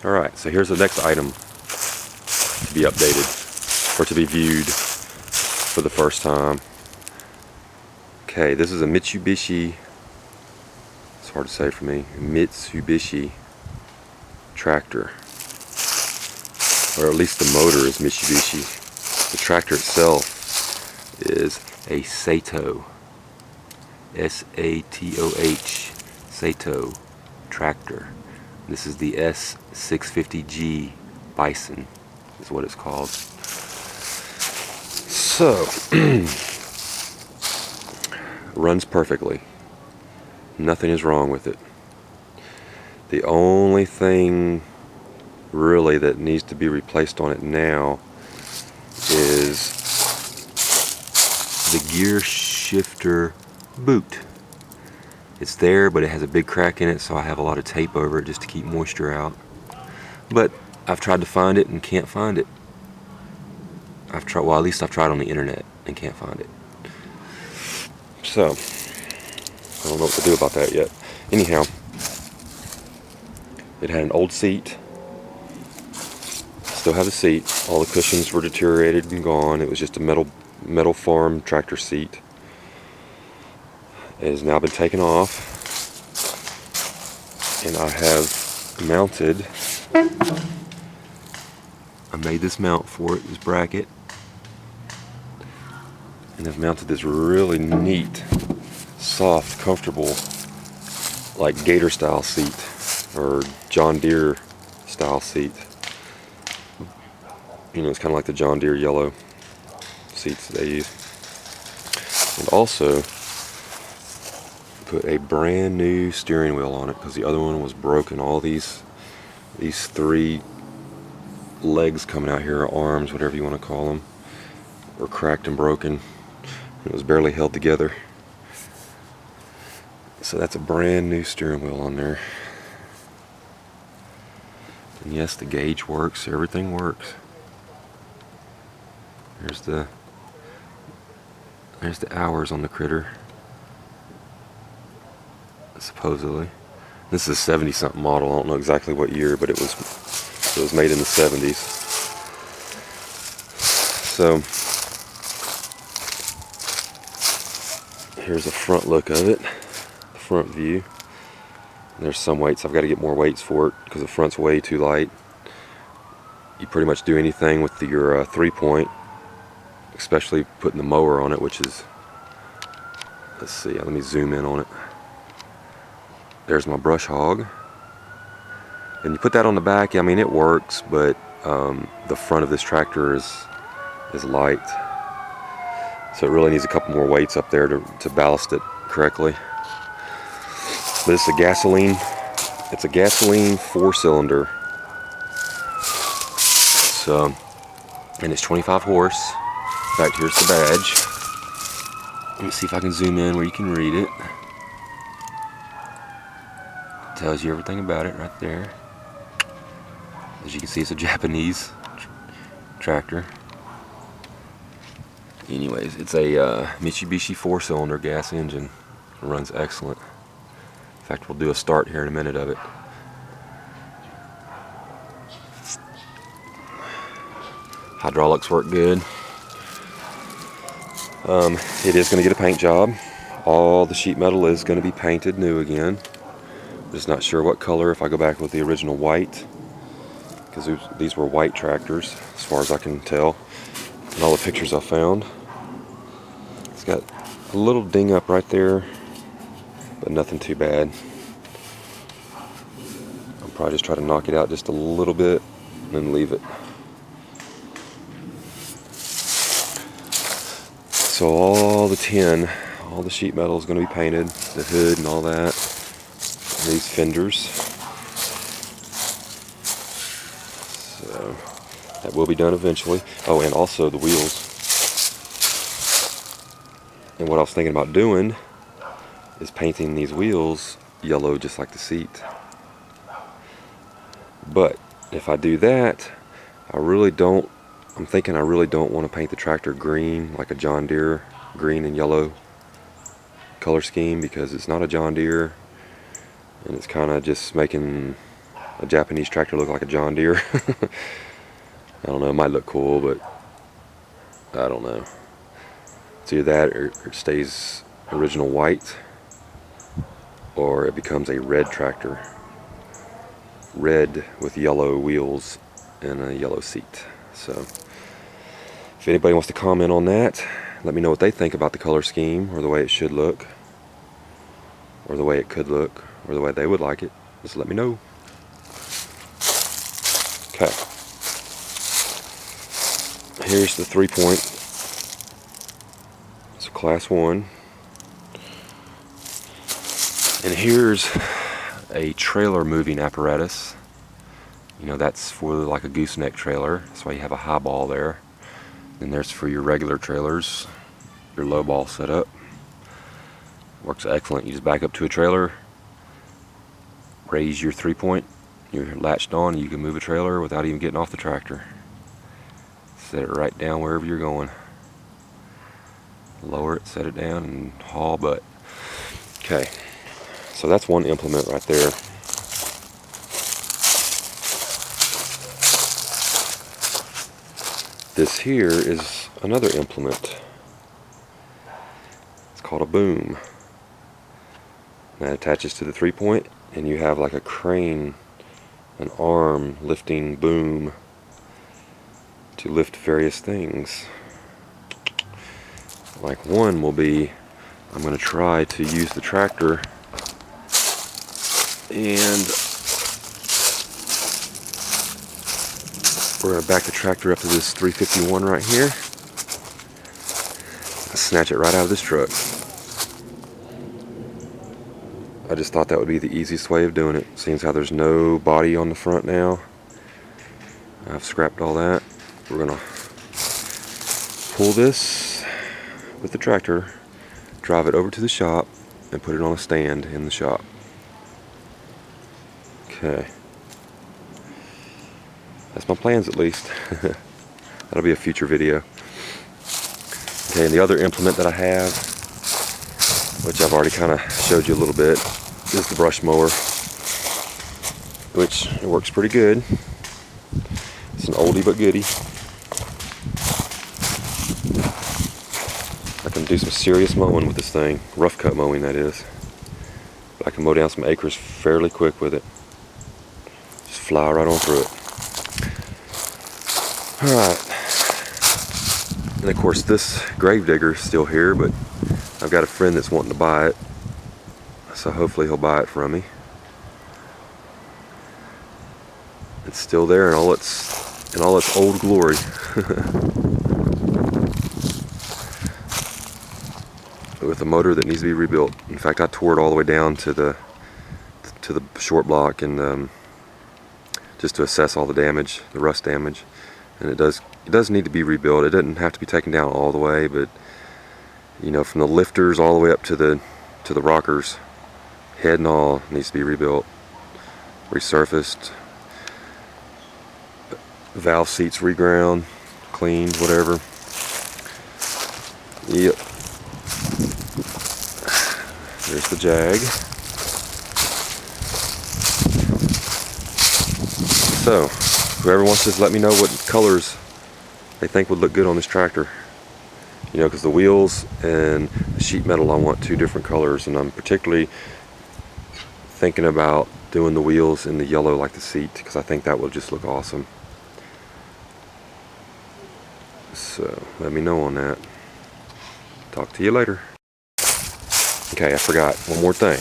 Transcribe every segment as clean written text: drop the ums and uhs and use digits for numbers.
Alright, so here's the next item to be updated, or to be viewed for the first time. Okay, this is a Mitsubishi, it's hard to say for me, Mitsubishi tractor. Or at least the motor is Mitsubishi. The tractor itself is a satoh. S-A-T-O-H, satoh tractor. This is the S650G Bison, is what it's called. So, runs perfectly. Nothing is wrong with it. The only thing really that needs to be replaced on it now is the gear shifter boot. It's there, but it has a big crack in it, so I have a lot of tape over it just to keep moisture out. But I've tried to find it and can't find it. I've tried, well, at least I've tried on the internet and can't find it. So, I don't know what to do about that yet. Anyhow, it had an old seat. Still have the seat. All the cushions were deteriorated and gone. It was just a metal farm tractor seat. It has now been taken off, and I have mounted, I made this mount for it, this bracket, and I've mounted this really neat, soft, comfortable, like Gator style seat, or John Deere style seat. You know, it's kind of like the John Deere yellow seats that they use. And also put a brand new steering wheel on it because the other one was broken. All these three legs coming out here, or arms, whatever you want to call them, were cracked and broken. It was barely held together. So that's a brand new steering wheel on there. And yes, the gauge works, everything works. There's the hours on the critter. Supposedly. This is a 70-something model. I don't know exactly what year, but it was made in the 70s. So here's a front look of it, the front view. And there's some weights. I've got to get more weights for it because the front's way too light. You pretty much do anything with your 3-point, especially putting the mower on it, which is, let's see, let me zoom in on it. There's my brush hog, and you put that on the back. I mean, it works, but the front of this tractor is light, so it really needs a couple more weights up there to ballast it correctly. But it's a gasoline 4-cylinder, so, and it's 25 horse. In fact, here's the badge. Let me see if I can zoom in where you can read it. Tells you everything about it right there. As you can see, it's a Japanese tractor. Anyways, it's a Mitsubishi 4-cylinder gas engine. It runs excellent. In fact, we'll do a start here in a minute of it. Hydraulics work good. It is going to get a paint job. All the sheet metal is going to be painted new again. Just not sure what color if I go back with the original white, because these were white tractors as far as I can tell in all the pictures I found. It's got a little ding up right there, but nothing too bad. I'll probably just try to knock it out just a little bit and then leave it. So all the tin, all the sheet metal is going to be painted, the hood and all that. These fenders, so that will be done eventually. Oh, and also the wheels. And what I was thinking about doing is painting these wheels yellow just like the seat. But if I do that, I'm thinking I really don't want to paint the tractor green like a John Deere green and yellow color scheme, because it's not a John Deere. And it's kind of just making a Japanese tractor look like a John Deere. I don't know, it might look cool, but I don't know. It's either that or it stays original white, or it becomes a red tractor. Red with yellow wheels and a yellow seat. So if anybody wants to comment on that, let me know what they think about the color scheme, or the way it should look, or the way it could look, or the way they would like it. Just let me know. Okay. Here's the 3-point. It's a class 1. And here's a trailer moving apparatus. You know, that's for like a gooseneck trailer. That's why you have a high ball there. Then there's for your regular trailers, your low ball setup. Works excellent. You just back up to a trailer, raise your 3-point, you're latched on, and you can move a trailer without even getting off the tractor. Set it right down wherever you're going. Lower it, set it down, and haul butt. Okay, so that's one implement right there. This here is another implement. It's called a boom. That attaches to the 3-point, and you have like a crane, an arm lifting boom to lift various things. Like one will be, I'm going to try to use the tractor and we're going to back the tractor up to this 351 right here. Snatch it right out of this truck. I just thought that would be the easiest way of doing it. Seeing how there's no body on the front now, I've scrapped all that. We're going to pull this with the tractor, drive it over to the shop, and put it on a stand in the shop. Okay. That's my plans, at least. That'll be a future video. Okay, and the other implement that I have, which I've already kind of showed you a little bit, is the brush mower, which it works pretty good. It's an oldie but goodie. I can do some serious mowing with this thing, rough cut mowing that is. But I can mow down some acres fairly quick with it. Just fly right on through it. Alright, and of course this gravedigger is still here, but I've got a friend that's wanting to buy it, so hopefully he'll buy it from me. It's still there in all its old glory. With a motor that needs to be rebuilt. In fact, I tore it all the way down to the short block, and just to assess all the damage, the rust damage. And it does need to be rebuilt. It doesn't have to be taken down all the way, but you know, from the lifters all the way up to the rockers, head and all, needs to be rebuilt, resurfaced, valve seats reground, cleaned, whatever. Yep. There's the Jag. So whoever wants this, let me know what colors they think would look good on this tractor. You know, because the wheels and the sheet metal, I want 2 different colors, and I'm particularly thinking about doing the wheels in the yellow like the seat, because I think that will just look awesome. So let me know on that. Talk to you later. Okay, I forgot one more thing.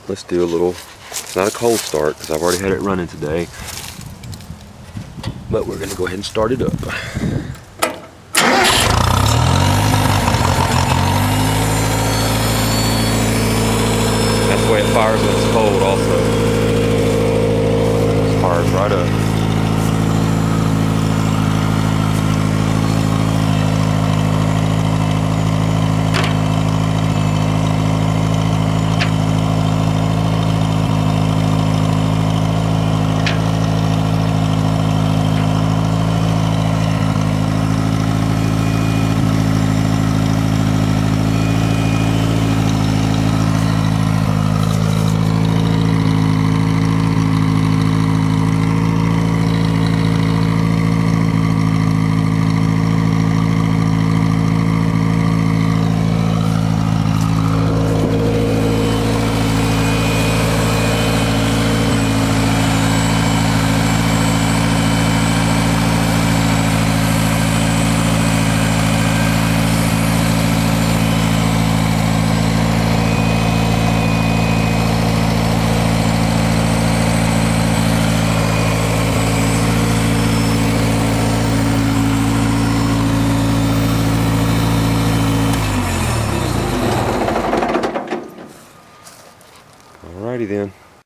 Let's do a little, it's not a cold start because I've already had it running today, but we're going to go ahead and start it up. That's the way it fires when it's cold also. It fires right up. then.